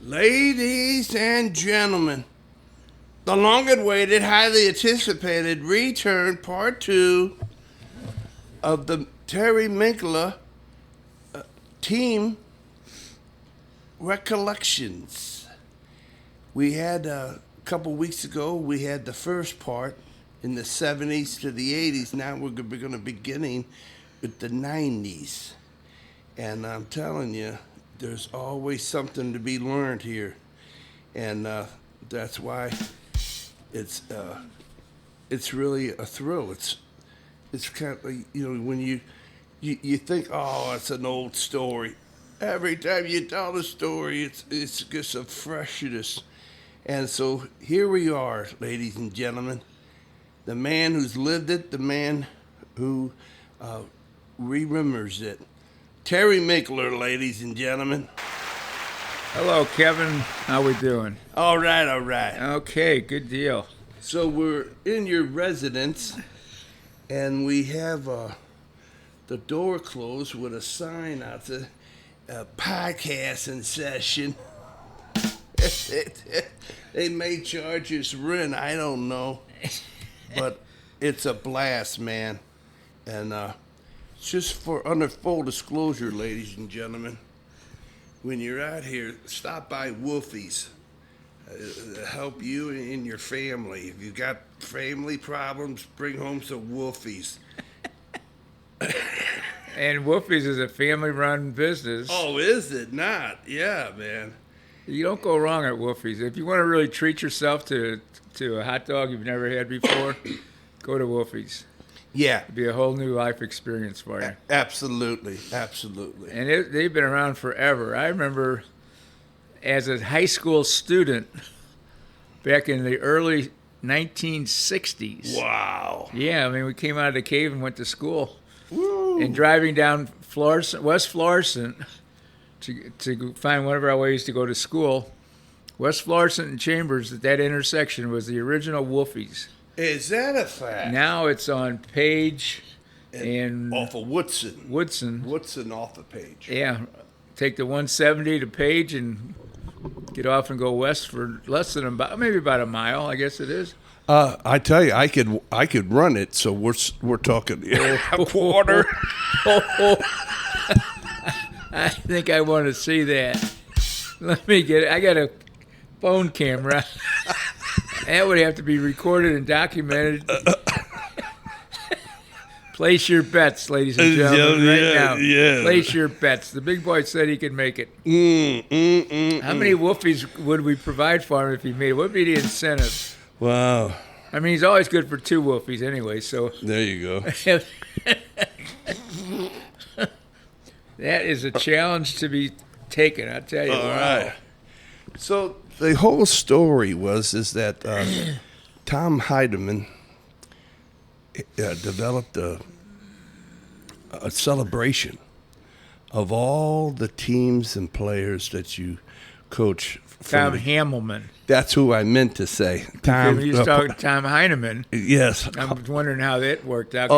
Ladies and gentlemen, the long-awaited, highly anticipated return, part 2 of the Terry Michler team recollections. We had a couple weeks ago, we had the first part in the 70s to the 80s. Now we're going to be beginning with the 90s. And I'm telling you, there's always something to be learned here. And that's why it's really a thrill. It's kind of, when you think, oh, it's an old story. Every time you tell the story, it's just a freshness. And so here we are, ladies and gentlemen. The man who's lived it, the man who remembers it. Terry Michler, ladies and gentlemen. Hello, Kevin. How we doing? All right. Okay, good deal. So we're in your residence, and we have the door closed with a sign out there, podcast in session. They may charge us rent, I don't know. But it's a blast, man. And just for under full disclosure, ladies and gentlemen, when you're out here, stop by Wolfie's. Help you and your family. If you got family problems, bring home some Wolfies. And Wolfie's is a family-run business. Oh, is it not? Yeah, man. You don't go wrong at Wolfie's. If you want to really treat yourself to a hot dog you've never had before, go to Wolfie's. Yeah. It'd be a whole new life experience for you. Absolutely. And they've been around forever. I remember as a high school student back in the early 1960s. Wow. Yeah, I mean, we came out of the cave and went to school. Woo. And driving down West Florissant to find one of our ways to go to school, West Florissant and Chambers, at that intersection was the original Wolfie's. Is that a fact? Now it's on Page and off of Woodson. Woodson off of Page. Yeah. Take the 170 to Page and get off and go west for less than maybe about a mile, I guess it is. I tell you, I could run it. So we're talking a quarter. I think I want to see that. Let me get it. I got a phone camera. That would have to be recorded and documented. Place your bets, ladies and gentlemen, right now. Yeah. Place your bets. The big boy said he could make it. How many Wolfies would we provide for him if he made it? What would be the incentive? Wow. I mean, he's always good for 2 Wolfies anyway, so. There you go. That is a challenge to be taken, I tell you. All right. So the whole story is that Tom Heidemann developed a celebration of all the teams and players that you coach. Tom Hamelman. That's who I meant to say. Tom. You was talking Tom Heineman. Yes. I'm wondering how that worked out.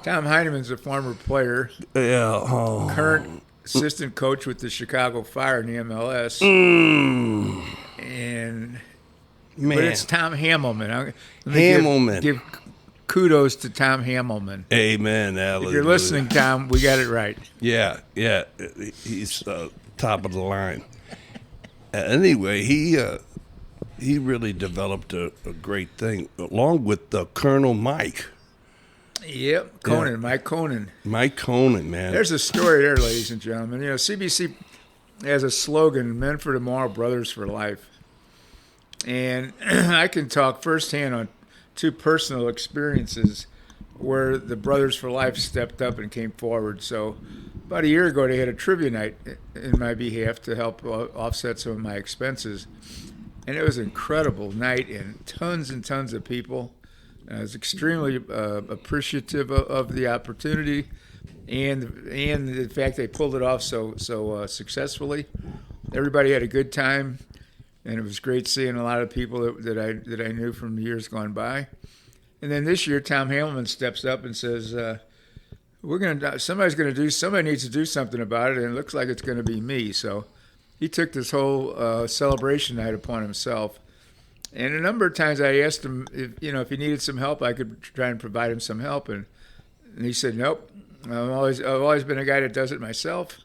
Tom Heineman's a former player. Yeah. Current assistant coach with the Chicago Fire in the MLS. And man, but it's Tom Hamelman. Hamelman. Give kudos to Tom Hamelman. Amen. If you're listening, Tom, we got it right. Yeah. He's top of the line. Anyway, he really developed a great thing, along with Colonel Mike. Yep, Conan, yeah. Mike Conan. Mike Conan, man. There's a story there, ladies and gentlemen. CBC has a slogan, Men for Tomorrow, Brothers for Life. And I can talk firsthand on 2 personal experiences where the Brothers for Life stepped up and came forward. So about a year ago, they had a trivia night in my behalf to help offset some of my expenses. And it was an incredible night and tons of people. I was extremely appreciative of the opportunity and the fact they pulled it off so successfully. Everybody had a good time, and it was great seeing a lot of people that I knew from years gone by. And then this year, Tom Hamelman steps up and says, somebody needs to do something about it, and it looks like it's going to be me. So he took this whole celebration night upon himself. And a number of times I asked him if he needed some help, I could try and provide him some help. And he said, nope, I've always been a guy that does it myself.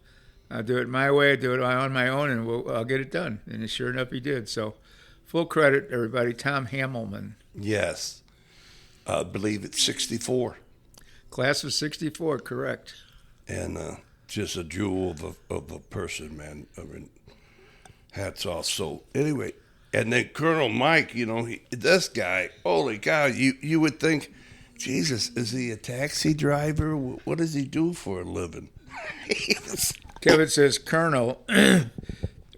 I'll do it my way, do it on my own, and I'll get it done. And sure enough, he did. So full credit, everybody. Tom Hamelman. Yes. I believe it's 64. Class of 64, correct. And just a jewel of a person, man. I mean, hats off. So anyway, and then Colonel Mike, this guy, holy cow, you would think, Jesus, is he a taxi driver? What does he do for a living? Kevin says, Colonel,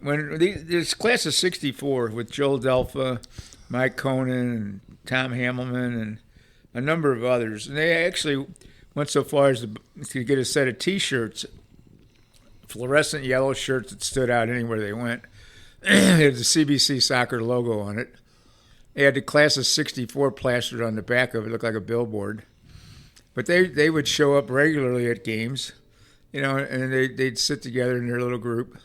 when this class of 64 with Joel Delpha, Mike Conan, and Tom Hamelman, and a number of others, and they actually went so far as to get a set of T-shirts, fluorescent yellow shirts that stood out anywhere they went. It had the CBC soccer logo on it. They had the class of 64 plastered on the back of it. It looked like a billboard. But they would show up regularly at games, and they'd sit together in their little group.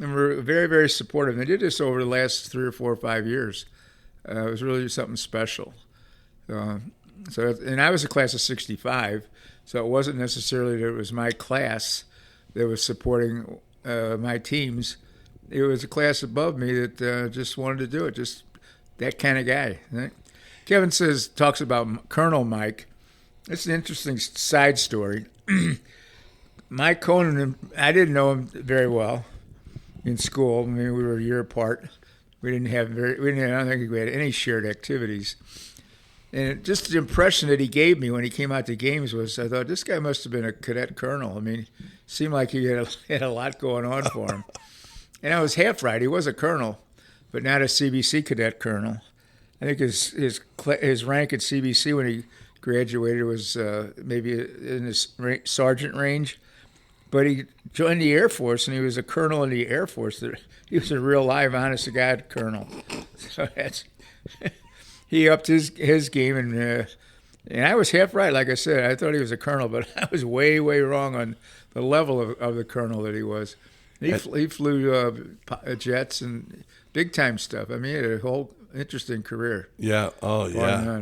And were very, very supportive. And they did this over the last 3 or 4 or 5 years. It was really something special. And I was a class of 65, so it wasn't necessarily that it was my class that was supporting my teams. It was a class above me that just wanted to do it, just that kind of guy. Right? Kevin talks about Colonel Mike. It's an interesting side story. Mike Conan, I didn't know him very well in school. I mean, we were a year apart. I don't think we had any shared activities. And just the impression that he gave me when he came out to games was, I thought, this guy must have been a cadet colonel. I mean, seemed like he had a lot going on for him. And I was half right. He was a colonel, but not a CBC cadet colonel. I think his rank at CBC when he graduated was maybe in the sergeant range. But he joined the Air Force, and he was a colonel in the Air Force. He was a real live, honest-to-God colonel. So he upped his game, and I was half right. Like I said, I thought he was a colonel, but I was way, way wrong on the level of the colonel that he was. He flew jets and big-time stuff. I mean, he had a whole interesting career. Yeah, yeah.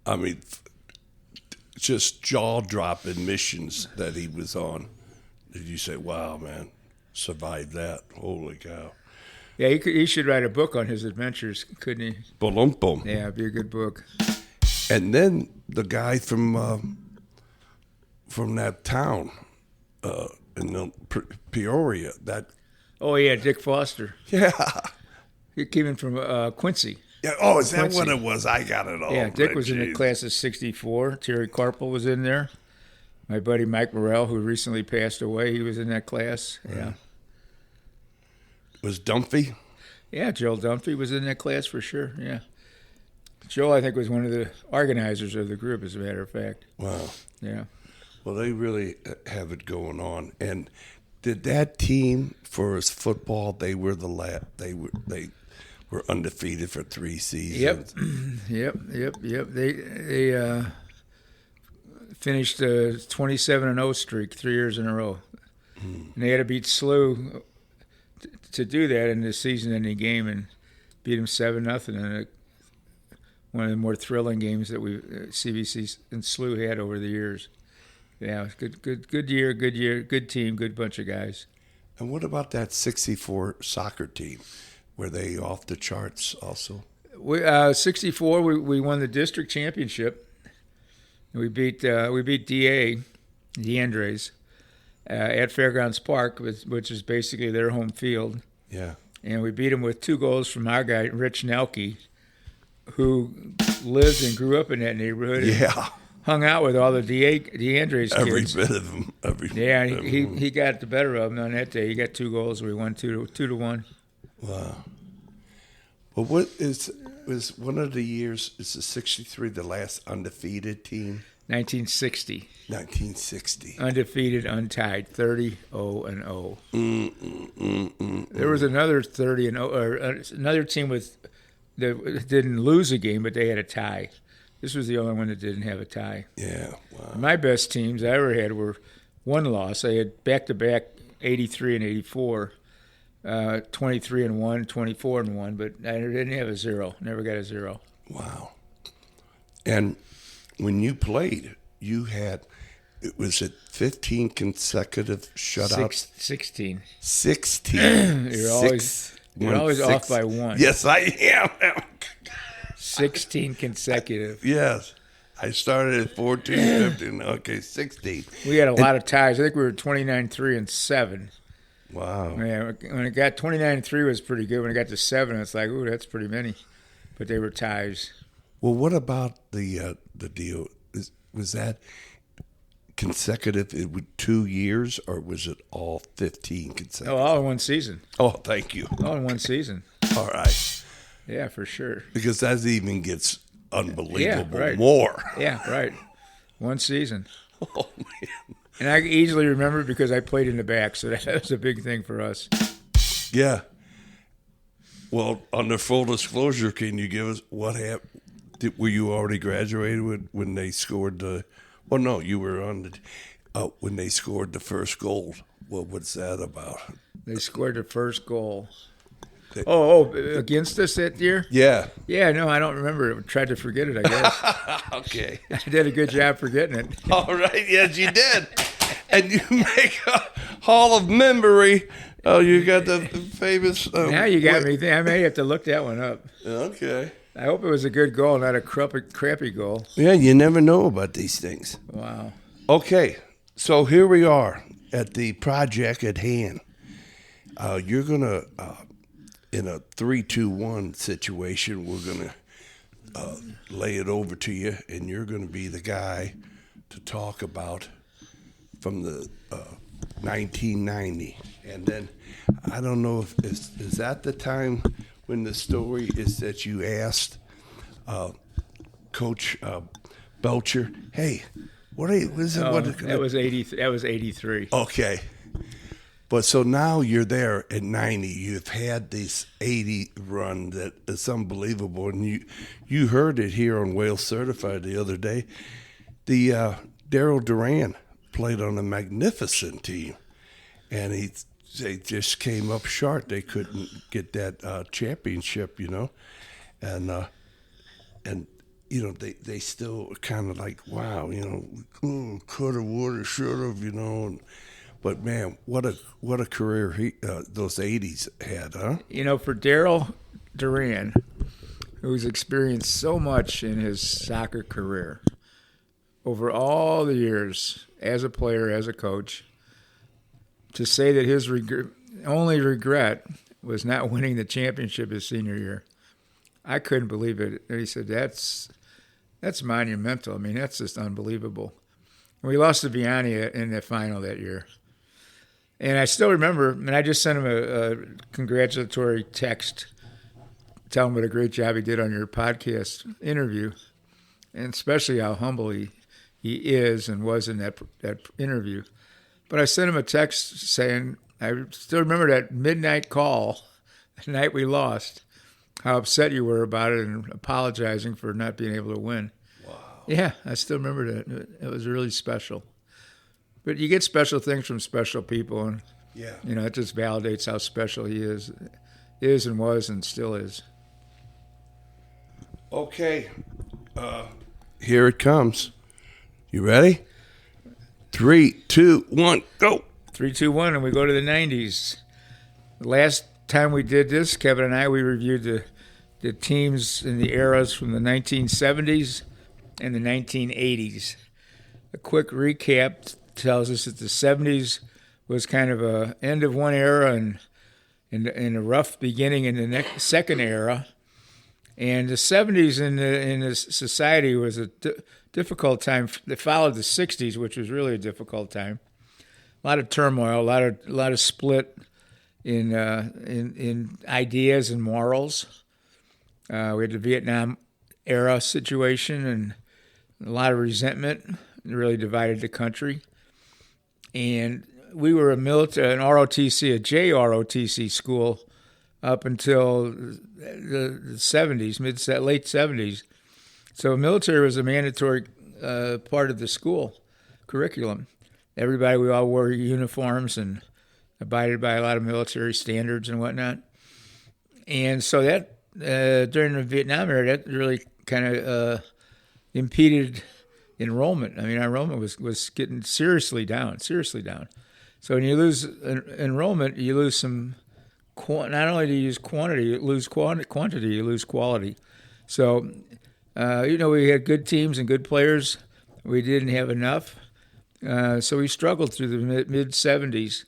I mean, just jaw-dropping missions that he was on. Did you say, wow, man, survived that? Holy cow. Yeah, he should write a book on his adventures, couldn't he? Boom. Yeah, it'd be a good book. And then the guy from that town in Peoria. Oh, yeah, Dick Foster. Yeah. He came in from Quincy. Yeah. Oh, is that Quincy. What it was? I got it all. Yeah, Dick was in the class of 64. Terry Carpel was in there. My buddy Mike Morrell, who recently passed away, he was in that class. Yeah. Was Dunphy? Yeah, Joel Dunphy was in that class for sure, yeah. Joel, I think, was one of the organizers of the group, as a matter of fact. Wow. Yeah. Well, they really have it going on. And did that team, for his football, they were they were undefeated for 3 seasons? Yep. They finished a 27-0 streak 3 years in a row. And they had to beat SLU to do that in the season-ending game and beat them 7-0 in one of the more thrilling games that CBC and SLU had over the years. Yeah, good year, good team, good bunch of guys. And what about that 64 soccer team? Were they off the charts also? 64, we won the district championship. We beat DeAndres. At Fairgrounds Park, which is basically their home field. Yeah. And we beat them with 2 goals from our guy, Rich Nelke, who lived and grew up in that neighborhood. Yeah. Hung out with all the DeAndres kids. Every bit of them. He got the better of them on that day. He got 2 goals. We won 2-1. Wow. Well, was one of the years, is the 63 the last undefeated team? 1960. Undefeated, untied, 30-0-0. There was another 30-0, or another team that didn't lose a game, but they had a tie. This was the only one that didn't have a tie. Yeah, wow. My best teams I ever had were one loss. I had back-to-back 83 and 84. 23-1, 24-1, but I didn't have a 0. Never got a 0. Wow. And when you played, you had, was it 15 consecutive shutouts? 16. 16. You're always off by 1. Yes, I am. 16 consecutive. Yes. I started at 14, 15. Okay, 16. We had a lot of ties. I think we were 29-3-7. Wow. Yeah, when it got 29-3 was pretty good. When it got to 7, it's like, ooh, that's pretty many. But they were ties. Well, what about the deal? Was that consecutive with 2 years, or was it all 15 consecutive? Oh, all in one season. Oh, thank you. All in one season. All right. Yeah, for sure. Because that even gets unbelievable right. more. Yeah, right. One season. Oh, man. And I easily remember because I played in the back, so that was a big thing for us. Yeah. Well, under full disclosure, can you give us what happened? Were you already graduated when they scored the? Well, no, you were on the when they scored the first goal. What was that about? They scored the first goal. Against us that year? Yeah. Yeah, no, I don't remember. I tried to forget it, I guess. Okay. I did a good job forgetting it. All right. Yes, you did. And you make a Hall of Memory. Oh, you got the famous. Now you got me. I may have to look that one up. Okay. I hope it was a good goal, not a crappy goal. Yeah, you never know about these things. Wow. Okay. So here we are at the project at hand. You're going to. In a 3-2-1 situation, we're going to lay it over to you, and you're going to be the guy to talk about from the 1990. And then I don't know if is that the time when the story is that you asked Coach Belcher, "Hey, what is it?" That was 80. That was 83. Okay. But so now you're there at 90. You've had this 80 run that is unbelievable, and you heard it here on Wales Certified the other day. The Daryl Duran played on a magnificent team, and they just came up short. They couldn't get that championship, and they still kind of like, wow, coulda, woulda, shoulda, But man, what a career those 80s had, huh? For Daryl Duran, who's experienced so much in his soccer career over all the years as a player, as a coach, to say that his only regret was not winning the championship his senior year, I couldn't believe it. And he said, that's monumental. I mean, that's just unbelievable. And we lost to Vianney in the final that year. And I still remember, and I just sent him a congratulatory text, telling him what a great job he did on your podcast interview, and especially how humble he is and was in that interview. But I sent him a text saying, I still remember that midnight call, the night we lost, how upset you were about it and apologizing for not being able to win. Wow. Yeah, I still remember that. It was really special. But you get special things from special people, and yeah, it just validates how special he is and was and still is. Okay, here it comes. You ready? 3, 2, 1, go. 3, 2, 1, and we go to the 90s. The last time we did this, Kevin and I, we reviewed the teams in the eras from the 1970s and the 1980s. A quick recap tells us that the 70s was kind of a end of one era and a rough beginning in the second era. And the 70s in the society was a difficult time that followed the 60s, which was really a difficult time. A lot of turmoil, a lot of split in ideas and morals. We had the Vietnam era situation and a lot of resentment. It really divided the country. And we were an ROTC, a JROTC school up until the 70s, late 70s. So military was a mandatory part of the school curriculum. We all wore uniforms, and abided by a lot of military standards and whatnot. And so that during the Vietnam era, that really kind of impeded enrollment. I mean, our enrollment was getting seriously down. So when you lose enrollment, you lose some. Not only do you lose quantity, you lose quantity, you lose quality. So, we had good teams and good players. We didn't have enough. So we struggled through the mid-'70s.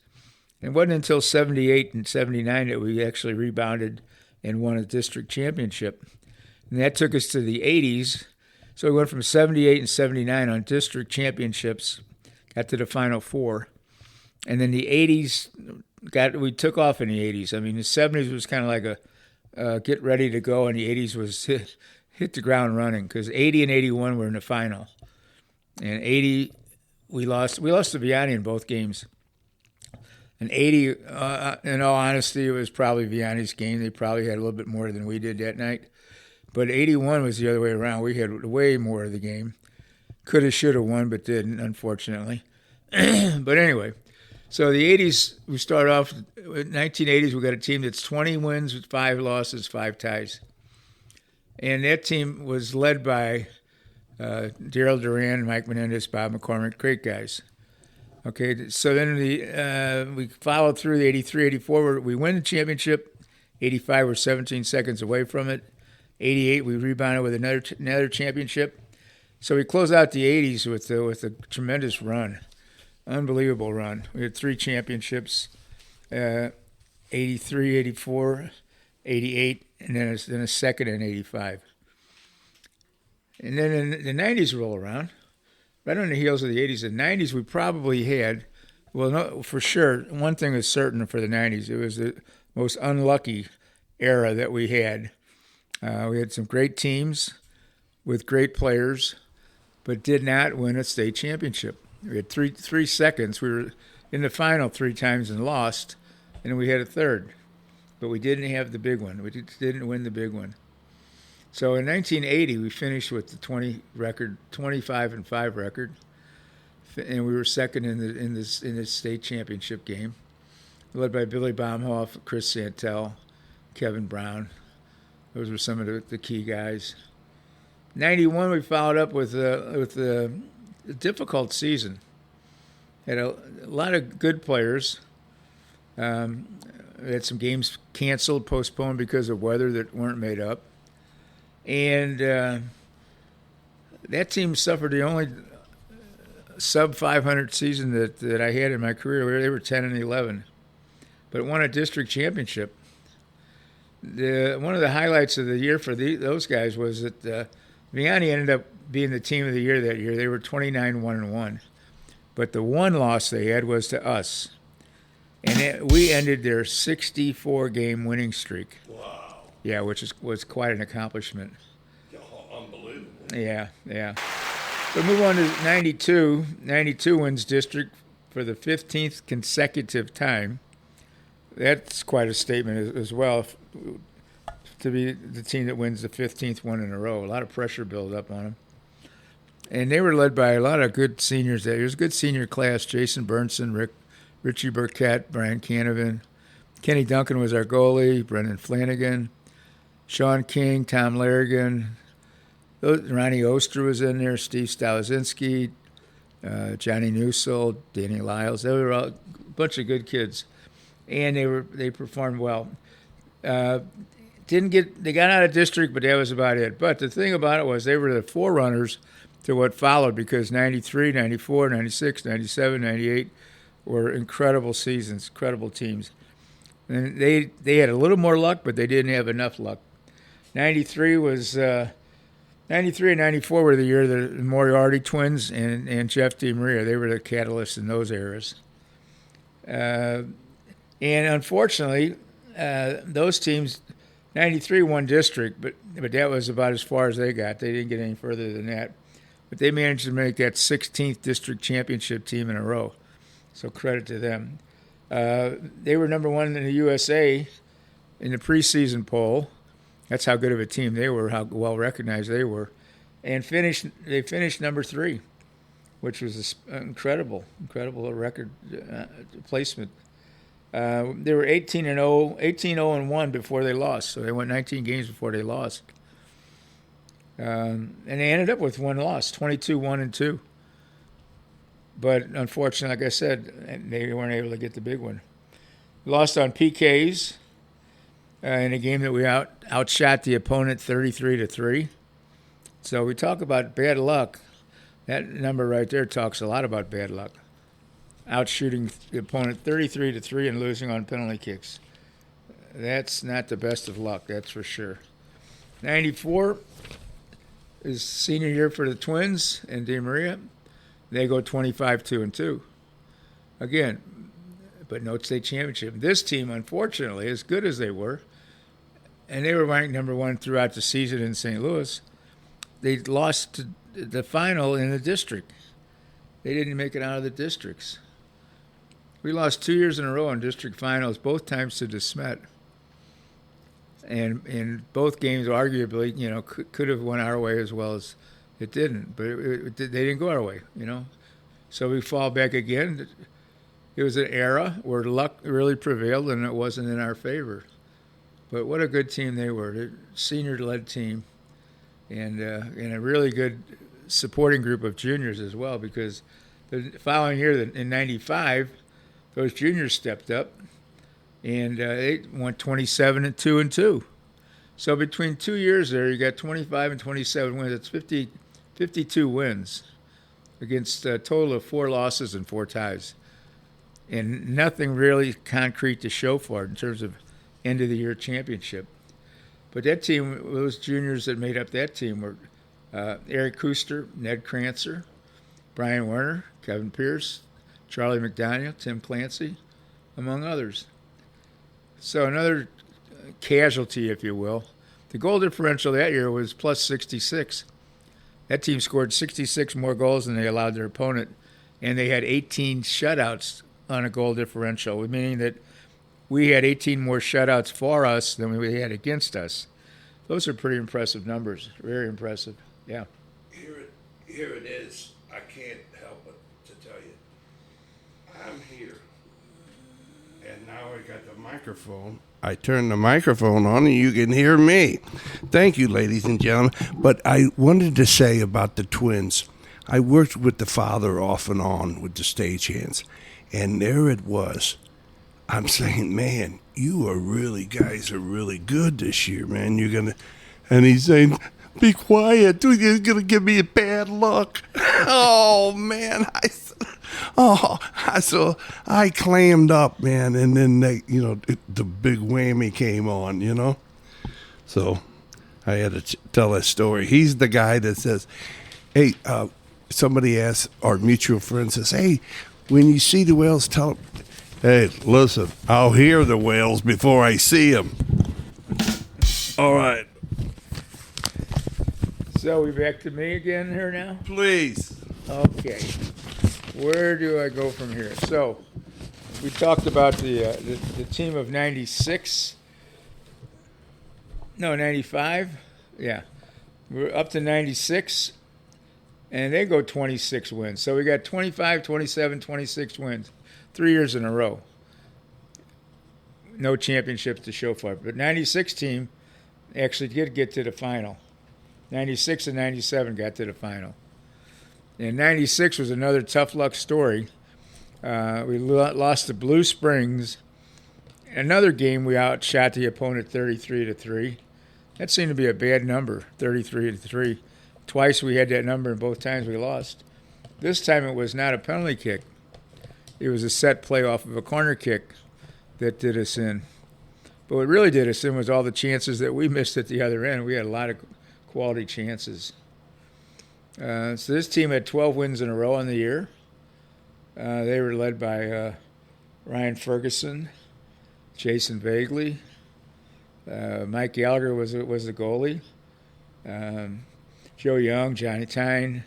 It wasn't until 78 and 79 that we actually rebounded and won a district championship. And that took us to the 80s. So we went from 78 and 79 on district championships, got to the Final Four. And then the 80s, we took off in the 80s. I mean, the 70s was kind of like a get ready to go, and the 80s was hit the ground running, because 80 and 81 were in the final. And 80, we lost to Vianney in both games. And 80, in all honesty, it was probably Vianney's game. They probably had a little bit more than we did that night. But 81 was the other way around. We had way more of the game. Could have, should have won, but didn't, unfortunately. But anyway. So the 80s, we start off, 1980s, we got a team that's 20 wins with 5 losses, 5 ties. And that team was led by Daryl Duran, Mike Menendez, Bob McCormick, great guys. Okay, so then we followed through the 83, 84, we win the championship. 85, we're 17 seconds away from it. 88, we rebounded with another championship. So we close out the 80s with a tremendous run. Unbelievable run. We had 3 championships, 83, 84, 88, and then a second in 85. And then in the 90s roll around, right on the heels of the 80s. The 90s we probably had, well, no, for sure, one thing is certain for the 90s. It was the most unlucky era that we had. We had some great teams with great players, but did not win a state championship. We had three seconds. We were in the final 3 times and lost, and then we had a third. But we didn't have the big one. We didn't win the big one. So in 1980, we finished with the 25-5 record, and we were second in this state championship game, led by Billy Baumhoff, Chris Santel, Kevin Brown. Those were some of the key guys. 91, we followed up with a difficult season. Had a lot of good players. We had some games canceled, postponed because of weather that weren't made up. And that team suffered the only sub-500 season that I had in my career. They were 10 and 11, but won a district championship. One of the highlights of the year for those guys was that Vianney ended up being the team of the year that year. They were 29-1-1, but the one loss they had was to us, and we ended their 64-game winning streak. Wow. Yeah, which was quite an accomplishment. Oh, unbelievable. Yeah. So move on to 92. 92 wins district for the 15th consecutive time. That's quite a statement as well, to be the team that wins the 15th one in a row. A lot of pressure built up on them. And they were led by a lot of good seniors there. There was a good senior class: Jason Burnson, Richie Burkett, Brian Canavan. Kenny Duncan was our goalie, Brendan Flanagan, Sean King, Tom Larrigan. Ronnie Oster was in there, Steve Stalazinski, Johnny Newsell, Danny Lyles. They were all a bunch of good kids, and they performed well. They got out of district, but that was about it. But the thing about it was they were the forerunners to what followed, because 93, 94, 96, 97, 98 were incredible seasons, incredible teams. And they had a little more luck, but they didn't have enough luck. 93 and 94 were the year the Moriarty twins and Jeff DeMaria. They were the catalysts in those eras. And unfortunately, those teams, 93 won district, but that was about as far as they got. They didn't get any further than that. But they managed to make that 16th district championship team in a row. So credit to them. They were number 1 in the USA in the preseason poll. That's how good of a team they were, how well recognized they were. And they finished number 3, which was an incredible record placement. They were 18-0 and 1 before they lost. So they went 19 games before they lost. And they ended up with one loss, 22-1-2. But unfortunately, like I said, they weren't able to get the big one. Lost on PKs in a game that we outshot the opponent 33-3. So we talk about bad luck. That number right there talks a lot about bad luck. Outshooting the opponent 33-3 and losing on penalty kicks. That's not the best of luck, that's for sure. 94 is senior year for the Twins and Di Maria. They go 25-2-2. Again, but no state championship. This team, unfortunately, as good as they were, and they were ranked number 1 throughout the season in St. Louis, they lost to the final in the district. They didn't make it out of the districts. We lost 2 years in a row in district finals, both times to DeSmet. And in both games, arguably, could have went our way as well as it didn't. But they didn't go our way, So we fall back again. It was an era where luck really prevailed, and it wasn't in our favor. But what a good team they were. They're a senior-led team, and a really good supporting group of juniors as well, because the following year, in 95, those juniors stepped up, and they went 27-2-2. So between 2 years there, you got 25 and 27 wins. That's 52 wins against a total of 4 losses and 4 ties. And nothing really concrete to show for it in terms of end-of-the-year championship. But that team, those juniors that made up that team were Eric Kuster, Ned Krancer, Brian Werner, Kevin Pierce, Charlie McDaniel, Tim Clancy, among others. So another casualty, if you will. The goal differential that year was plus 66. That team scored 66 more goals than they allowed their opponent, and they had 18 shutouts on a goal differential, meaning that we had 18 more shutouts for us than we had against us. Those are pretty impressive numbers, very impressive, yeah. Here it is. I can't help but to tell you. I'm here, and now I got the microphone. I turn the microphone on and you can hear me. Thank you, ladies and gentlemen. But I wanted to say about the Twins. I worked with the father off and on with the stagehands, and there it was. I'm saying, man, guys are really good this year, man. And he's saying, be quiet. You're going to give me a bad luck. Oh, man. So I clammed up, man. And then the big whammy came on, So I had to tell a story. He's the guy that says, hey, somebody asked, our mutual friend says, hey, when you see the whales, tell them, hey, listen, I'll hear the whales before I see them. All right. So we back to me again here now? Please. Okay. Where do I go from here? So we talked about the team of 96. No, 95. Yeah. We're up to 96, and they go 26 wins. So we got 25, 27, 26 wins. 3 years in a row. No championships to show for it. But 96 team actually did get to the final. 96 and 97 got to the final. And 96 was another tough luck story. We lost to Blue Springs. Another game we outshot the opponent 33-3. That seemed to be a bad number, 33-3. Twice we had that number, and both times we lost. This time it was not a penalty kick. It was a set play off of a corner kick that did us in. But what really did us in was all the chances that we missed at the other end. We had a lot of quality chances. So this team had 12 wins in a row on the year. They were led by Ryan Ferguson, Jason Vagley. Mike Gallagher was the goalie. Joe Young, Johnny Tyne,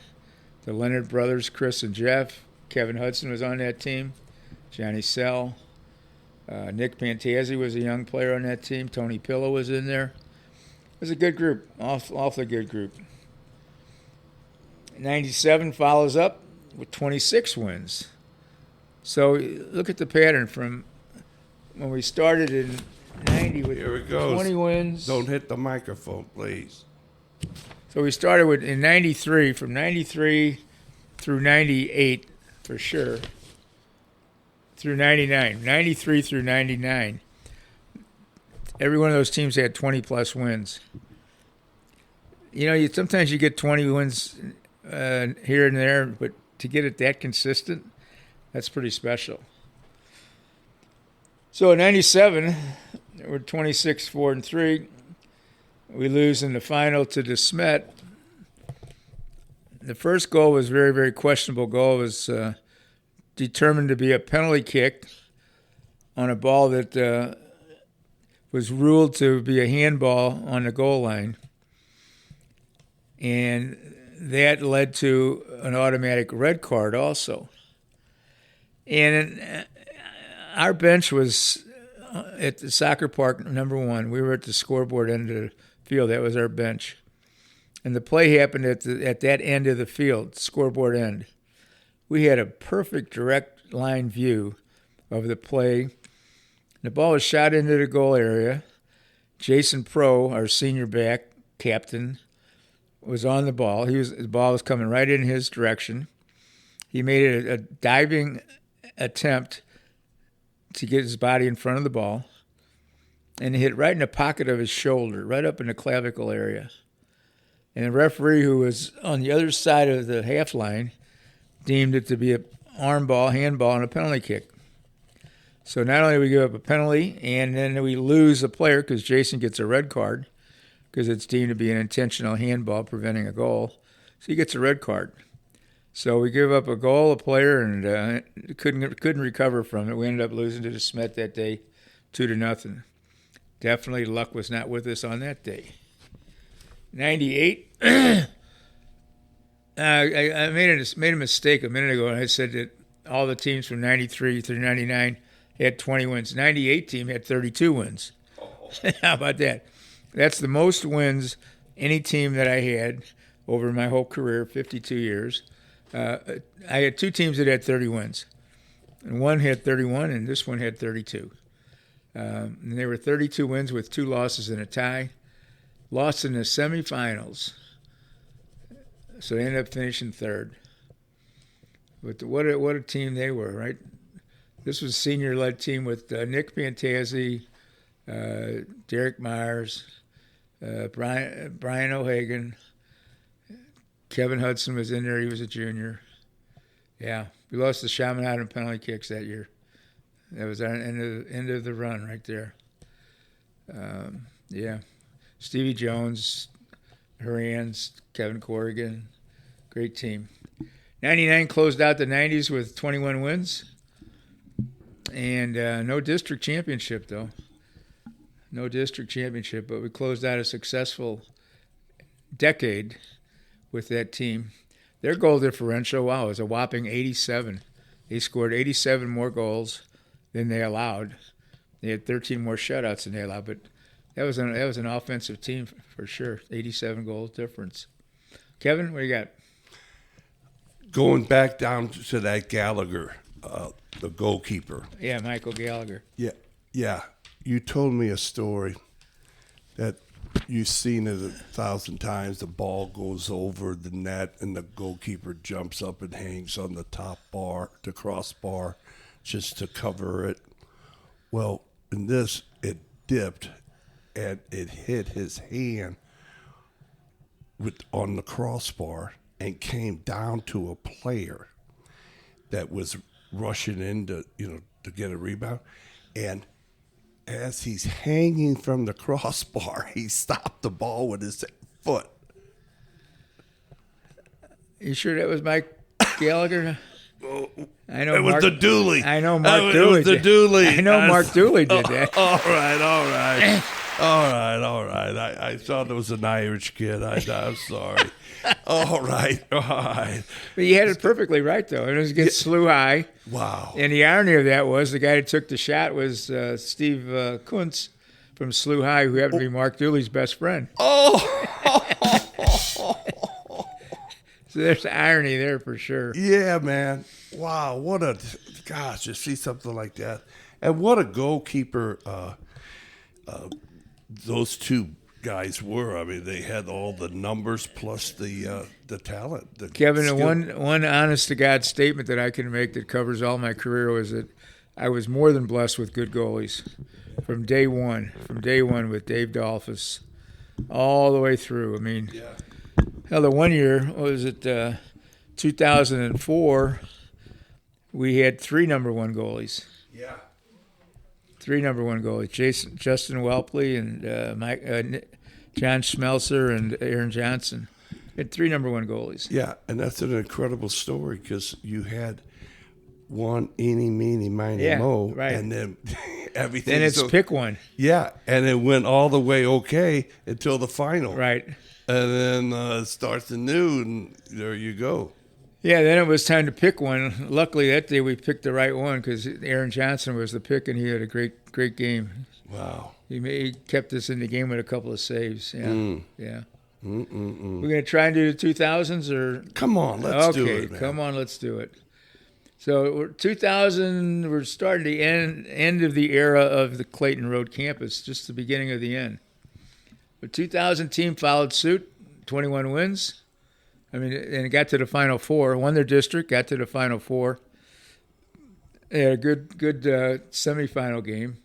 the Leonard brothers, Chris and Jeff. Kevin Hudson was on that team. Johnny Sell. Nick Pantazzi was a young player on that team. Tony Pillow was in there. It was a good group, awfully good group. 97 follows up with 26 wins. So look at the pattern from when we started in 90 with Here it goes. 20 wins. Don't hit the microphone, please. So we started with in 93, from 93 through 98 for sure, through 99, 93 through 99. Every one of those teams had 20-plus wins. You know, sometimes you get 20 wins here and there, but to get it that consistent, that's pretty special. So in 97, we're 26-4-3. We lose in the final to De Smet. The first goal was a very, very questionable goal. It was determined to be a penalty kick on a ball that was ruled to be a handball on the goal line. And that led to an automatic red card also. And our bench was at the soccer park, number one. We were at the scoreboard end of the field. That was our bench. And the play happened at that end of the field, scoreboard end. We had a perfect direct line view of the play. The ball was shot into the goal area. Jason Pro, our senior back captain, was on the ball. The ball was coming right in his direction. He made a diving attempt to get his body in front of the ball, and it hit right in the pocket of his shoulder, right up in the clavicle area. And the referee, who was on the other side of the half line, deemed it to be an arm ball, handball, and a penalty kick. So not only do we give up a penalty, and then we lose a player because Jason gets a red card because it's deemed to be an intentional handball preventing a goal. So he gets a red card. So we give up a goal, a player, and couldn't recover from it. We ended up losing to De Smet that day, 2-0. Definitely luck was not with us on that day. 98. I made a mistake a minute ago, and I said that all the teams from 93 through 99 had 20 wins. 98 team had 32 wins. How about that? That's the most wins any team that I had over my whole career, 52 years. I had two teams that had 30 wins. And one had 31, and this one had 32. And they were 32 wins with 2 losses and a tie. Lost in the semifinals. So they ended up finishing third. But what a team they were, right? This was a senior-led team with Nick Pantazzi, Derek Myers, Brian O'Hagan. Kevin Hudson was in there. He was a junior. Yeah, we lost to Chaminade in penalty kicks that year. That was our end of the run right there. Yeah. Stevie Jones, Herans, Kevin Corrigan. Great team. 99 closed out the 90s with 21 wins. And no district championship, though. No district championship, but we closed out a successful decade with that team. Their goal differential, wow, was a whopping 87. They scored 87 more goals than they allowed. They had 13 more shutouts than they allowed, but that was an offensive team for sure. 87 goals difference. Kevin, what do you got? Going back down to that Gallagher, the goalkeeper. Yeah, Michael Gallagher. Yeah. You told me a story that you've seen it 1,000 times. The ball goes over the net, and the goalkeeper jumps up and hangs on the top bar, the crossbar, just to cover it. Well, in this, it dipped, and it hit his hand on the crossbar and came down to a player that was rushing in to get a rebound. And as he's hanging from the crossbar, he stopped the ball with his foot. You sure that was Mike Gallagher? I know it was the Dooley. I know Mark Dooley. It was the Dooley. I know Mark Dooley did that. All right. I thought it was an Irish kid. I'm sorry. All right. But you had it perfectly right, though. It was against Slough High. Wow. And the irony of that was the guy who took the shot was Steve Kuntz from Slough High, who happened to be Mark Dooley's best friend. Oh. So there's the irony there for sure. Yeah, man. Wow. You see something like that. And what a goalkeeper those two guys were. I mean, they had all the numbers plus the talent. The Kevin, skill. one honest to God statement that I can make that covers all my career was that I was more than blessed with good goalies from day one with Dave Dolphus all the way through. I mean, hell, the one year, what was it, 2004, we had 3 number 1 goalies. Yeah. 3 number 1 goalies: Justin Welpley and John Schmelzer and Aaron Johnson. We had 3 number 1 goalies. Yeah, and that's an incredible story because you had one eeny, meeny, miny, mo, right. and then everything. Then it's pick one. Yeah, and it went all the way okay until the final. Right. And then it starts anew, and there you go. Yeah, then it was time to pick one. Luckily, that day we picked the right one because Aaron Johnson was the pick, and he had a great game. Wow. He kept us in the game with a couple of saves. Yeah, yeah. We're We're going to try and do the 2000s, or come on, let's do it, man. Come on, let's do it. So 2000, we're starting the end of the era of the Clayton Road campus, just the beginning of the end. The 2000 team followed suit, 21 wins. I mean, and it got to the Final Four, won their district, got to the Final Four. They had a good semifinal game.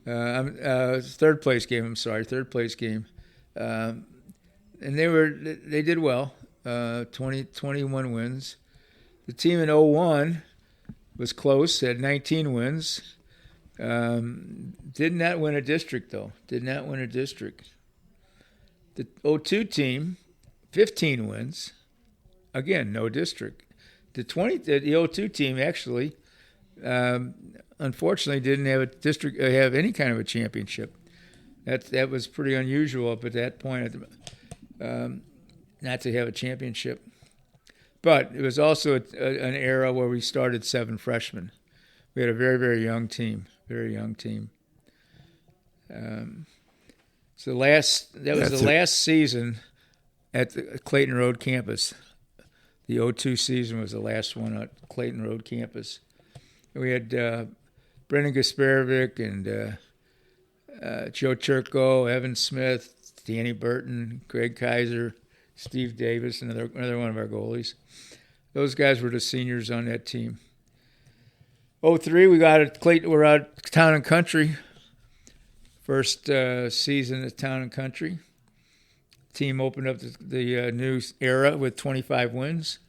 Third place game. And they did well. 21 wins. The team in 01 was close, had 19 wins. Did not win a district, though. The 02 team, 15 wins. Again, no district. The 02 team actually, unfortunately, didn't have any kind of a championship. That was pretty unusual up at that point, not to have a championship. But it was also an era where we started 7 freshmen. We had a very, very young team. So the last season at the Clayton Road campus. The 02 season was the last one at Clayton Road campus. We had Brendan Gasparovic and Joe Turco, Evan Smith, Danny Burton, Greg Kaiser, Steve Davis, another one of our goalies. Those guys were the seniors on that team. 03, we're out at Town and Country. First season at Town and Country. Team opened up the new era with 25 wins.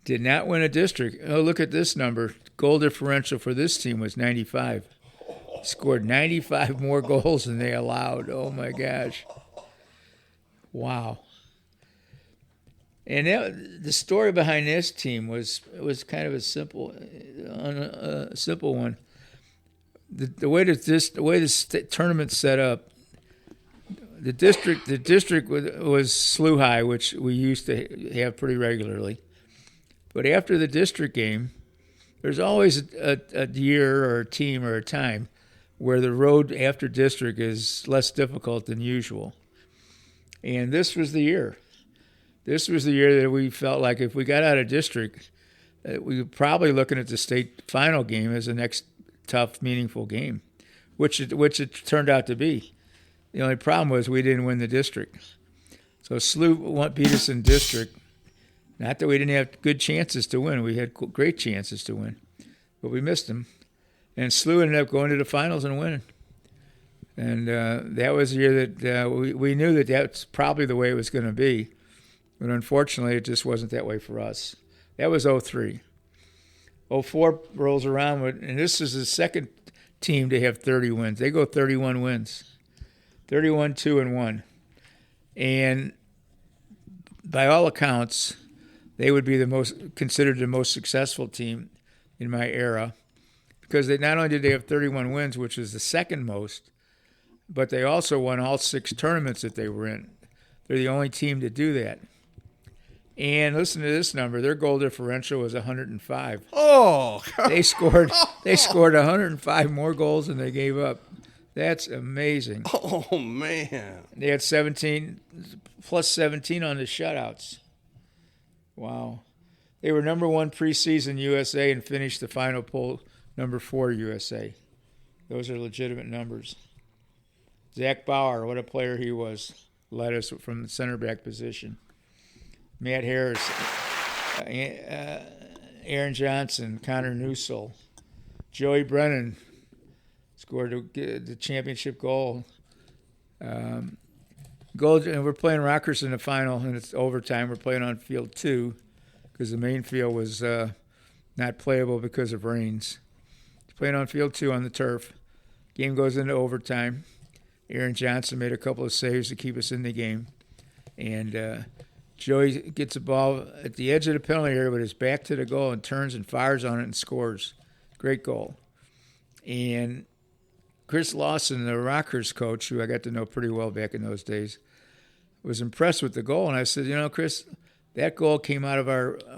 Did not win a district. Oh, look at this number. Goal differential for this team was 95. Scored 95 more goals than they allowed. Oh, my gosh. Wow. And the story behind this team was kind of a simple one. The way this tournament's set up, the district was SLU High, which we used to have pretty regularly. But after the district game, there's always a year or a team or a time where the road after district is less difficult than usual. And this was the year. This was the year that we felt like if we got out of district, we were probably looking at the state final game as the next tough, meaningful game, which it turned out to be. The only problem was we didn't win the district. So SLU beat us in district. Not that we didn't have good chances to win. We had great chances to win, but we missed them. And SLU ended up going to the finals and winning. And that was the year that we knew that that's probably the way it was going to be. But unfortunately, it just wasn't that way for us. That was 03. 04 rolls around, and this is the second team to have 30 wins. They go 31 wins. 31, 2-1. And by all accounts, they would be considered the most successful team in my era, because not only did they have 31 wins, which was the second most, but they also won all 6 tournaments that they were in. They're the only team to do that. And listen to this number: their goal differential was 105. Oh, they scored 105 more goals than they gave up. That's amazing. Oh man! They had 17 plus 17 on the shutouts. Wow. They were number 1 preseason USA and finished the final poll number 4 USA. Those are legitimate numbers. Zach Bauer, what a player he was, led us from the center back position. Matt Harris, Aaron Johnson, Connor Newsell, Joey Brennan scored the championship goal. And we're playing Rockers in the final, and it's overtime. We're playing on field 2 because the main field was not playable because of rains. Playing on field 2 on the turf. Game goes into overtime. Aaron Johnson made a couple of saves to keep us in the game. And Joey gets the ball at the edge of the penalty area with his back to the goal and turns and fires on it and scores. Great goal. And Chris Lawson, the Rockers coach, who I got to know pretty well back in those days, was impressed with the goal. And I said, Chris, that goal came out of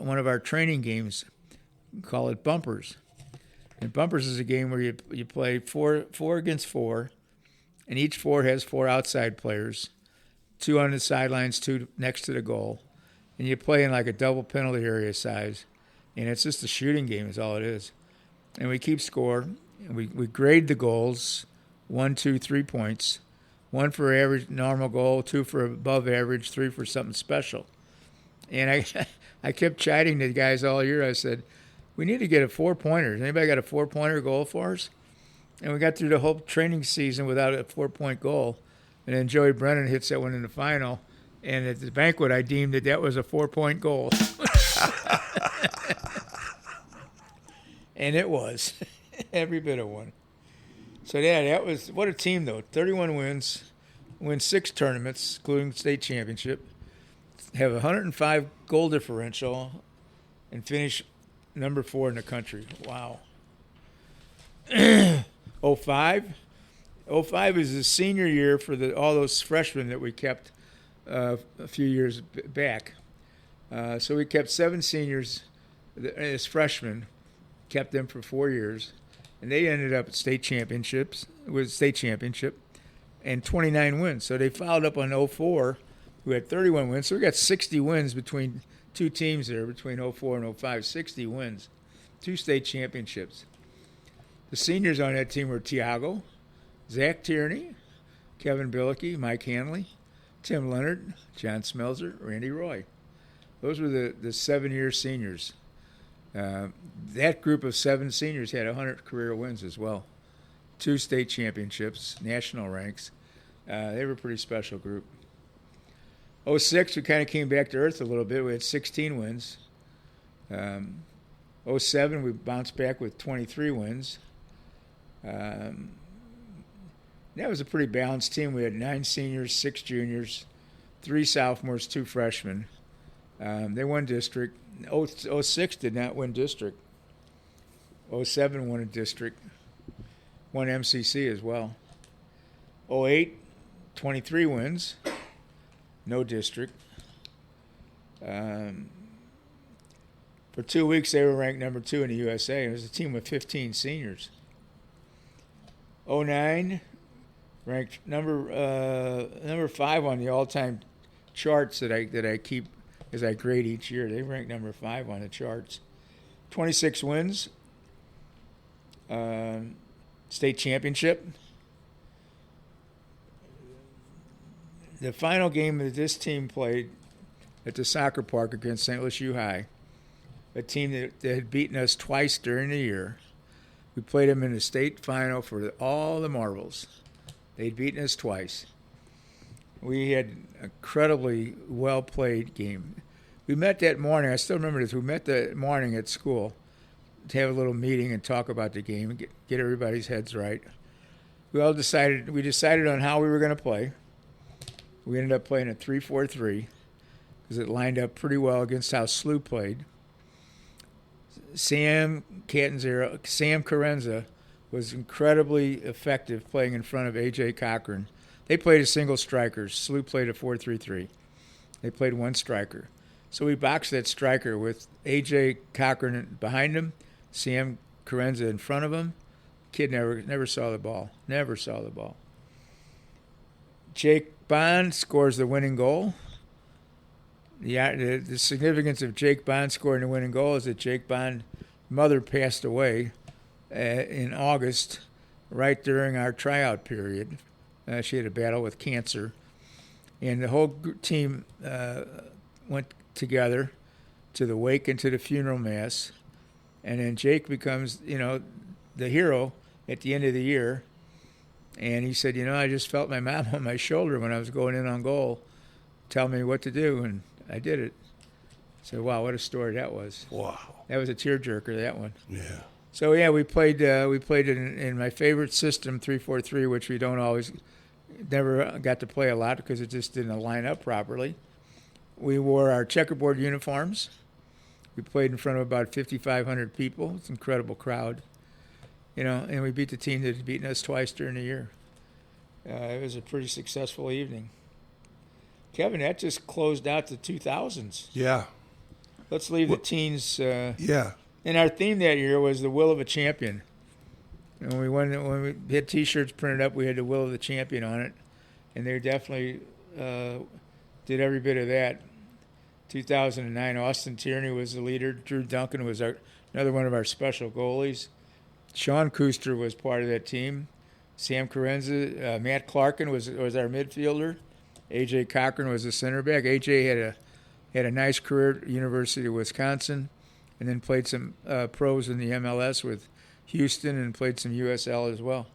one of our training games. We call it bumpers. And bumpers is a game where you play four against 4, and each 4 has 4 outside players, 2 on the sidelines, 2 next to the goal. And you play in like a double penalty area size. And it's just a shooting game is all it is. And we keep score. And we grade the goals, 1, 2, 3 points. 1 for average normal goal, 2 for above average, 3 for something special. And I kept chiding the guys all year. I said, we need to get a 4-pointer. Anybody got a 4-pointer goal for us? And we got through the whole training season without a 4-point goal. And then Joey Brennan hits that one in the final. And at the banquet, I deemed that was a 4-point goal. And it was. Every bit of one. So, yeah, that was, what a team, though. 31 wins, win 6 tournaments, including state championship, have 105 goal differential, and finish number 4 in the country. Wow. 05? 05 is the senior year for all those freshmen that we kept a few years back. So we kept 7 seniors as freshmen, kept them for 4 years, and they ended up at state championship and 29 wins. So they followed up on 04, who had 31 wins. So we got 60 wins between 2 teams there, between 04 and 05, 60 wins, 2 state championships. The seniors on that team were Tiago, Zach Tierney, Kevin Billicky, Mike Hanley, Tim Leonard, John Smelzer, Randy Roy. Those were the 7-year seniors. That group of 7 seniors had 100 career wins as well. 2 state championships, national ranks. They were a pretty special group. 06, we kind of came back to earth a little bit. We had 16 wins. 07, we bounced back with 23 wins. That was a pretty balanced team. We had 9 seniors, 6 juniors, 3 sophomores, 2 freshmen. They won district. 06 did not win district. 07 won a district. Won MCC as well. 08, 23 wins. No district. For 2 weeks, they were ranked number 2 in the USA. It was a team of 15 seniors. 09, ranked number 5 on the all-time charts that I keep as I grade each year. They ranked number 5 on the charts. 26 wins. State championship. The final game that this team played at the soccer park against St. Louis U High, a team that had beaten us twice during the year. We played them in the state final for all the marbles. They'd beaten us twice. We had an incredibly well-played game. We met that morning. I still remember this. We met that morning at school to have a little meeting and talk about the game and get everybody's heads right. We decided on how we were going to play. We ended up playing a 3-4-3 because it lined up pretty well against how SLU played. Sam Carenza was incredibly effective playing in front of A.J. Cochran. They played a single striker. SLU played a 4-3-3. They played one striker. So we boxed that striker with A.J. Cochran behind him, Sam Carenza in front of him. Kid never saw the ball. Never saw the ball. Jake Bond scores the winning goal. the significance of Jake Bond scoring the winning goal is that Jake Bond's mother passed away in August, right during our tryout period. She had a battle with cancer, and the whole team went together to the wake and to the funeral mass, and then Jake becomes, the hero at the end of the year. And he said, I just felt my mom on my shoulder when I was going in on goal, tell me what to do, and I did it. So, wow, what a story that was. Wow. That was a tearjerker, that one. Yeah. So, yeah, we played in my favorite system, 3-4-3, which we never got to play a lot because it just didn't line up properly. We wore our checkerboard uniforms. We played in front of about 5,500 people. It's an incredible crowd. And we beat the team that had beaten us twice during the year. It was a pretty successful evening. Kevin, that just closed out the 2000s. Yeah. Let's leave the teens. Yeah. And our theme that year was the will of a champion. And when we had T-shirts printed up, we had the will of the champion on it, and they definitely did every bit of that. 2009, Austin Tierney was the leader. Drew Duncan was another one of our special goalies. Sean Kuster was part of that team. Sam Carenza, Matt Clarkin was our midfielder. A.J. Cochran was the center back. A.J. had a nice career at University of Wisconsin, and then played some pros in the MLS with Houston and played some USL as well.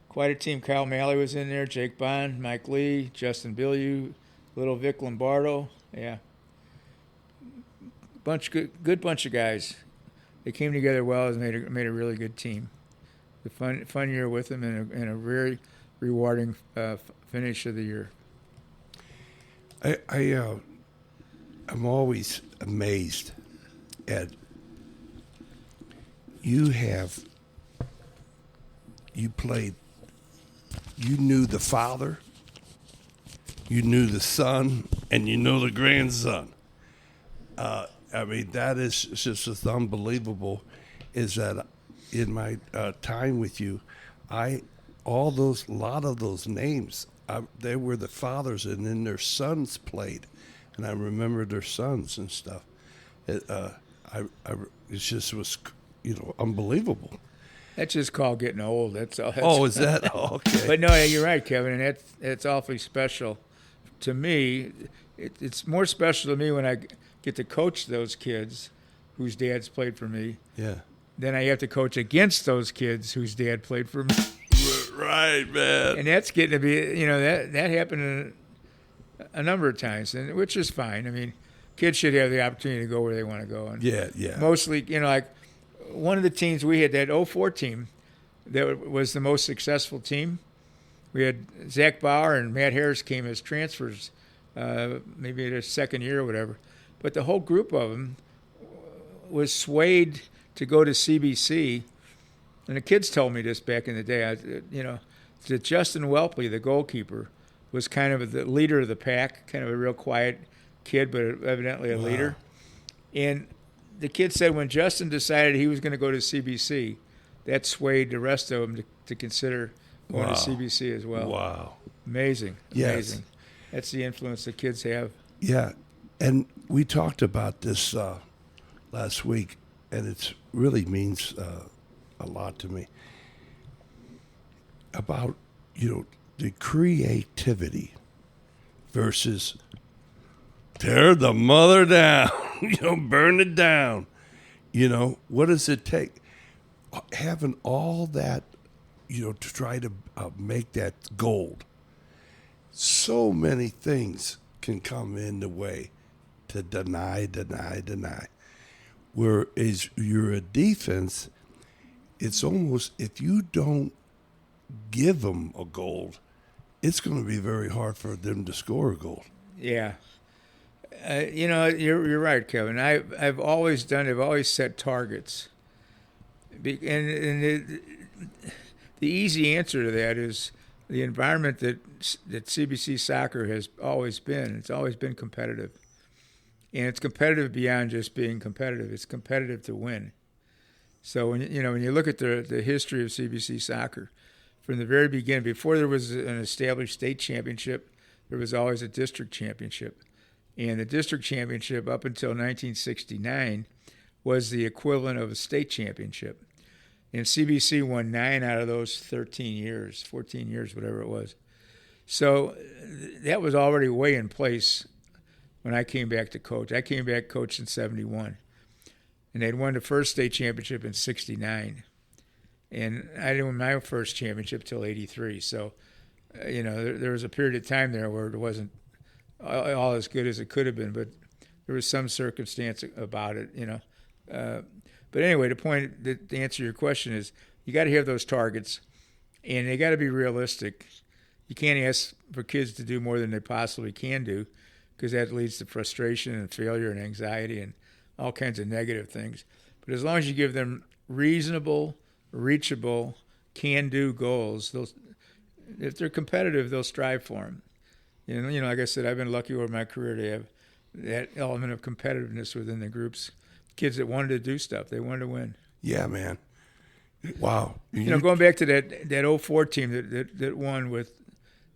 Quite a team. Kyle Malley was in there. Jake Bond, Mike Lee, Justin Bilyeu, little Vic Lombardo. Yeah, good bunch of guys. They came together well and made a really good team. A fun year with them and a very rewarding finish of the year. I'm always amazed at you knew the father, you knew the son, and you know the grandson. That is just as unbelievable is that in my time with you, a lot of those names, they were the fathers, and then their sons played, and I remember their sons and stuff. It just was, unbelievable. That's just called getting old. That's all. Oh, is that? Oh, okay. But no, you're right, Kevin, and that's awfully special to me. It's more special to me when I get to coach those kids whose dads played for me. Yeah. Then I have to coach against those kids whose dad played for me. Right, man. And that's getting to be, that happened a number of times, and which is fine. Kids should have the opportunity to go where they want to go. And yeah. Mostly, like one of the teams we had, that 04 team, that was the most successful team. We had Zach Bauer and Matt Harris came as transfers, maybe their second year or whatever. But the whole group of them was swayed to go to CBC. And the kids told me this back in the day, that Justin Welpley, the goalkeeper, was kind of the leader of the pack, kind of a real quiet kid, but evidently a leader. And the kid said when Justin decided he was going to go to CBC, that swayed the rest of them to consider going to CBC as well. Wow. Amazing. Yes. Amazing. That's the influence the kids have. Yeah. And we talked about this last week, and it really means a lot to me about, the creativity versus tear the mother down, burn it down. What does it take? Having all that, to try to make that gold. So many things can come in the way to deny. Whereas you're a defense, it's almost, if you don't give them a goal, it's going to be very hard for them to score a goal. Yeah. You're right, Kevin. I've always set targets. And the easy answer to that is the environment that CBC soccer has always been. It's always been competitive. And it's competitive beyond just being competitive. It's competitive to win. So when you look at the history of CBC soccer, from the very beginning, before there was an established state championship, there was always a district championship. And the district championship up until 1969 was the equivalent of a state championship. And CBC won 9 out of those 13 years, 14 years, whatever it was. So that was already way in place when I came back to coach. I came back coach in 71. And they'd won the first state championship in 69. And I didn't win my first championship till 83. So, there was a period of time there where it wasn't all as good as it could have been, but there was some circumstance about it, But anyway, the answer to your question is you got to have those targets, and they got to be realistic. You can't ask for kids to do more than they possibly can do, because that leads to frustration and failure and anxiety and all kinds of negative things. But as long as you give them reasonable, reachable, can-do goals, if they're competitive, they'll strive for them. Like I said, I've been lucky over my career to have that element of competitiveness within the groups. Kids that wanted to do stuff, they wanted to win. Yeah, man. Wow. Going back to that 04 team that won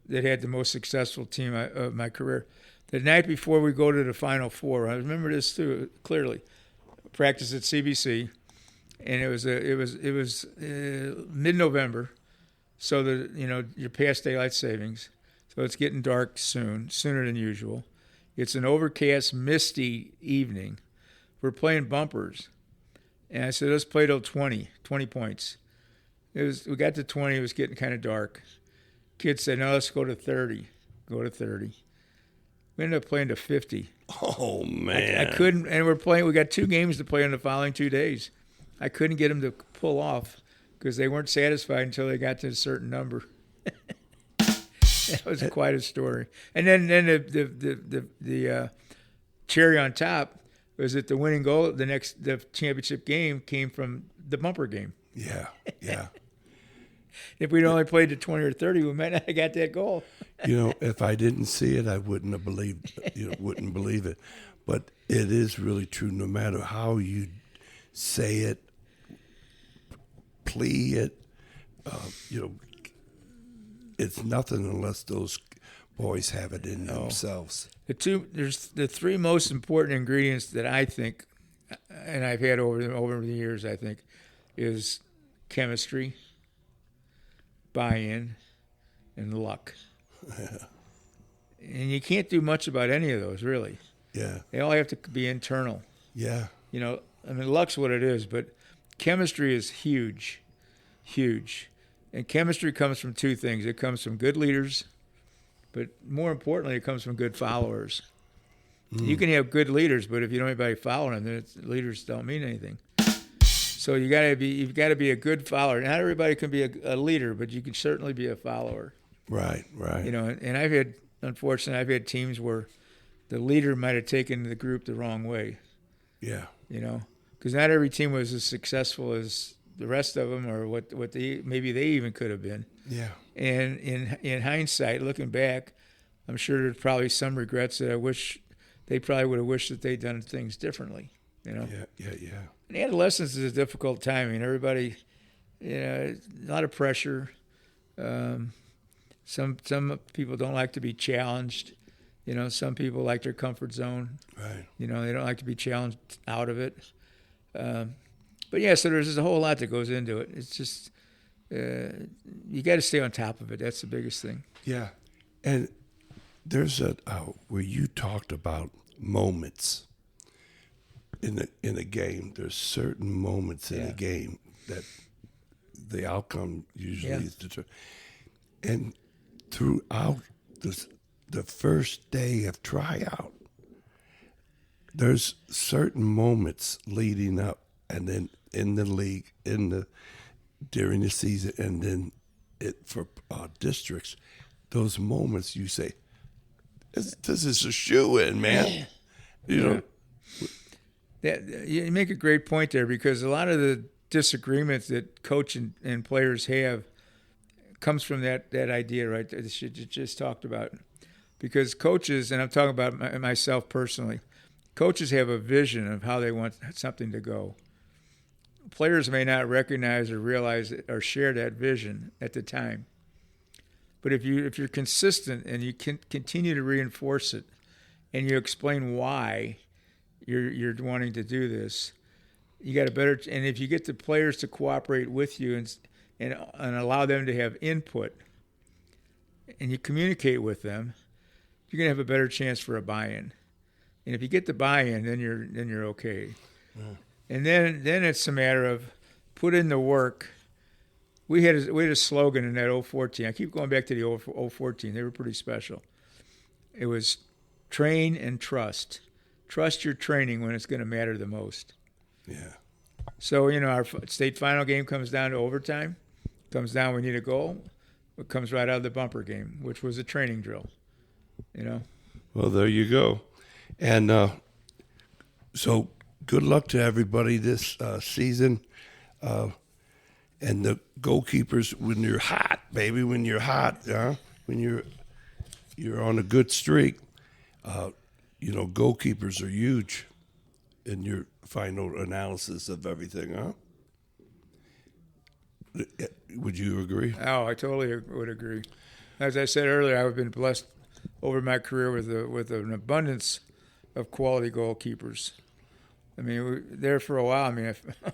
that had the most successful team of my career. The night before we go to the Final Four, I remember this too clearly. Practice at CBC, and it was mid-November, so you're past daylight savings, so it's getting dark sooner than usual. It's an overcast, misty evening. We're playing bumpers, and I said, let's play till 20 points. We got to 20, it was getting kind of dark. Kids said, no, let's go to 30. Go to 30. We ended up playing to 50. Oh, man. I couldn't, and we got 2 games to play in the following 2 days. I couldn't get them to pull off because they weren't satisfied until they got to a certain number. That was quite a story. And then the cherry on top was that the winning goal, the championship game came from the bumper game. Yeah. If we'd only played to 20 or 30, we might not have got that goal. If I didn't see it, I wouldn't have believed. Wouldn't believe it. But it is really true. No matter how you say it, plea it, it's nothing unless those boys have it in themselves. There's the 3 most important ingredients that I think, and I've had over the years, I think, is chemistry, buy-in, and luck. And you can't do much about any of those, really. Yeah. They all have to be internal. Yeah. Luck's what it is, but chemistry is huge. And chemistry comes from 2 things. It comes from good leaders, but more importantly, it comes from good followers. You can have good leaders, but if you don't have anybody following them, then leaders don't mean anything. So you've got to be a good follower. Not everybody can be a leader, but you can certainly be a follower. Right. And unfortunately, I've had teams where the leader might have taken the group the wrong way. Yeah. Because not every team was as successful as the rest of them, or what maybe they even could have been. Yeah. And in hindsight, looking back, I'm sure there's probably some regrets that I wish they probably would have wished that they'd done things differently. Yeah. And adolescence is a difficult time. Everybody, a lot of pressure. Some people don't like to be challenged. Some people like their comfort zone. Right. They don't like to be challenged out of it. But yeah, so there's a whole lot that goes into it. It's just you got to stay on top of it. That's the biggest thing. Yeah, and there's where you talked about moments in a game. There's certain moments in a game that the outcome usually is determined. And throughout the first day of tryout, there's certain moments leading up, and then in the league, during the season, and then for districts, those moments you say, "This is a shoe-in, man." You make a great point there, because a lot of the disagreements that coach and players have comes from that idea, right, that you just talked about. Because coaches, and I'm talking about myself personally, coaches have a vision of how they want something to go. Players may not recognize or realize it or share that vision at the time. But if you're consistent and you can continue to reinforce it, and you explain why you're wanting to do this, you got a better. And if you get the players to cooperate with you and allow them to have input, and you communicate with them, you're gonna have a better chance for a buy-in. And if you get the buy-in, then you're okay. Yeah. And then it's a matter of put in the work. We had a slogan in that 014. I keep going back to the 014. They were pretty special. It was train and trust. Trust your training when it's going to matter the most. Yeah. So, our state final game comes down to overtime. Comes down, we need a goal. It comes right out of the bumper game, which was a training drill. Well, there you go. And so good luck to everybody this season. And the goalkeepers, when you're hot, baby, when you're hot, when you're on a good streak, goalkeepers are huge in your final analysis of everything, huh? Would you agree? Oh, I totally would agree. As I said earlier, I've been blessed over my career with an abundance of quality goalkeepers. I mean, we were there for a while. I mean, I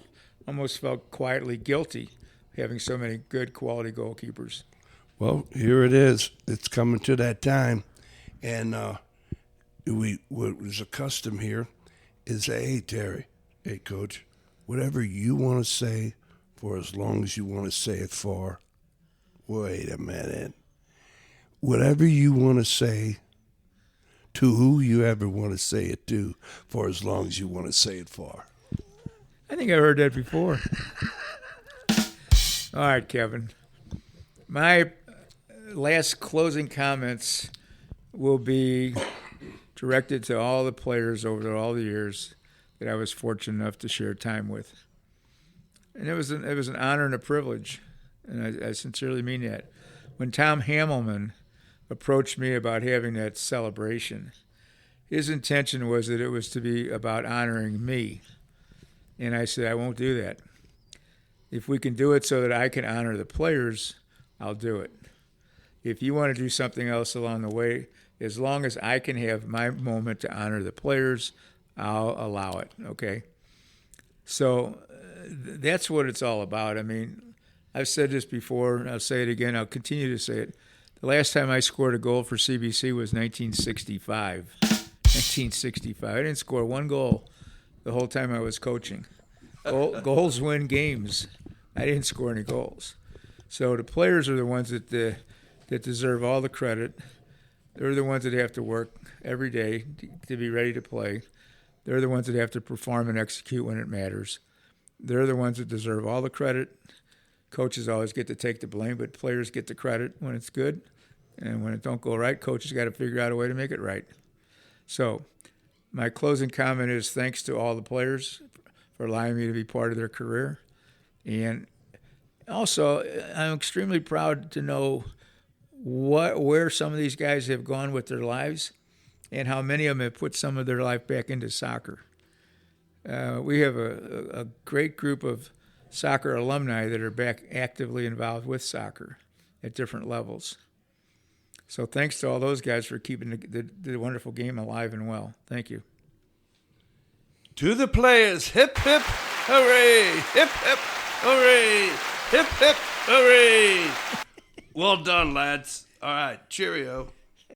almost felt quietly guilty having so many good quality goalkeepers. Well, here it is. It's coming to that time. And what was a custom here is, hey, Terry, hey, Coach, whatever you want to say for as long as you want to say it for. Wait a minute. Whatever you want to say to who you ever want to say it to for as long as you want to say it for. I think I heard that before. All right, Kevin. My last closing comments will be directed to all the players over all the years that I was fortunate enough to share time with. And it was an honor and a privilege, and I sincerely mean that. When Tom Hamelman approached me about having that celebration, his intention was that it was to be about honoring me. And I said, I won't do that. If we can do it so that I can honor the players, I'll do it. If you want to do something else along the way, as long as I can have my moment to honor the players, I'll allow it, okay? So that's what it's all about. I mean, I've said this before, and I'll say it again. I'll continue to say it. The last time I scored a goal for CBC was 1965. 1965. I didn't score one goal the whole time I was coaching. Goals win games. I didn't score any goals. So the players are the ones that deserve all the credit. They're the ones that have to work every day to be ready to play. They're the ones that have to perform and execute when it matters. They're the ones that deserve all the credit. Coaches always get to take the blame, but players get the credit when it's good. And when it don't go right, coaches got to figure out a way to make it right. So my closing comment is thanks to all the players for allowing me to be part of their career. And also, I'm extremely proud to know where some of these guys have gone with their lives and how many of them have put some of their life back into soccer. We have a great group of soccer alumni that are back actively involved with soccer at different levels. So thanks to all those guys for keeping the wonderful game alive and well. Thank you. To the players, hip, hip, hooray! Hip, hip, hooray! Hip, hip, hooray! Well done, lads. All right, cheerio.